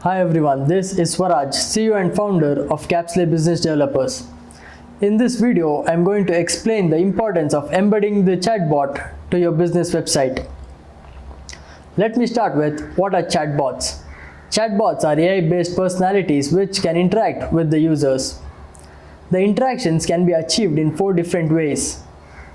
Hi everyone, this is Swaraj, CEO and founder of Capsley Business Developers. In this video, I am going to explain the importance of embedding the chatbot to your business website. Let me start with what are chatbots. Chatbots are AI-based personalities which can interact with the users. The interactions can be achieved in 4 different ways: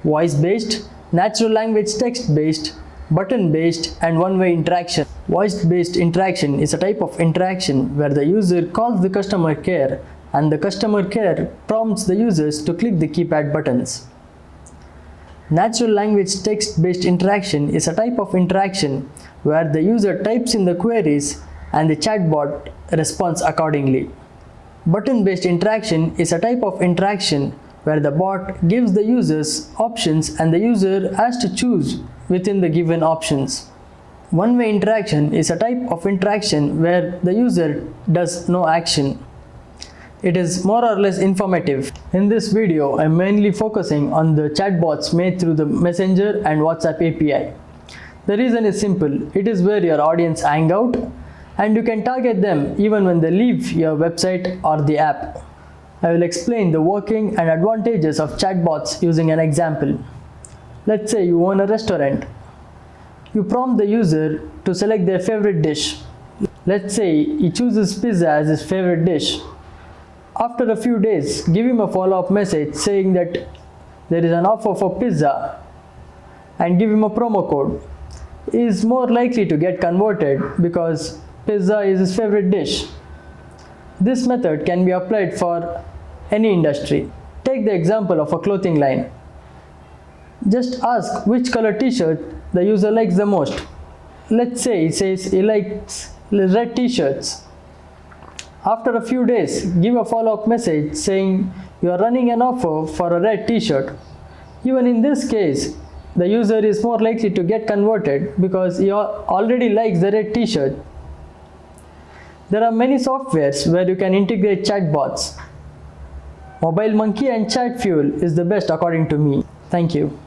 voice-based, natural language text-based, button-based, and one-way interaction. Voice-based interaction is a type of interaction where the user calls the customer care and the customer care prompts the users to click the keypad buttons. Natural language text-based interaction is a type of interaction where the user types in the queries and the chatbot responds accordingly. Button-based interaction is a type of interaction where the bot gives the users options and the user has to choose within the given options. One-way interaction is a type of interaction where the user does no action. It is more or less informative. In this video, I am mainly focusing on the chatbots made through the Messenger and WhatsApp API. The reason is simple. It is where your audience hang out and you can target them even when they leave your website or the app. I will explain the working and advantages of chatbots using an example. Let's say you own a restaurant. You prompt the user to select their favorite dish. Let's say he chooses pizza as his favorite dish. After a few days, give him a follow-up message saying that there is an offer for pizza and give him a promo code. He is more likely to get converted because pizza is his favorite dish. This method can be applied for any industry. Take the example of a clothing line. Just ask which color t-shirt the user likes the most. Let's say he says he likes red t-shirts. After a few days, give a follow-up message saying you are running an offer for a red t-shirt. Even in this case, the user is more likely to get converted because he already likes the red t-shirt. There are many softwares where you can integrate chatbots. Mobile Monkey and Chat Fuel is the best according to me. Thank you.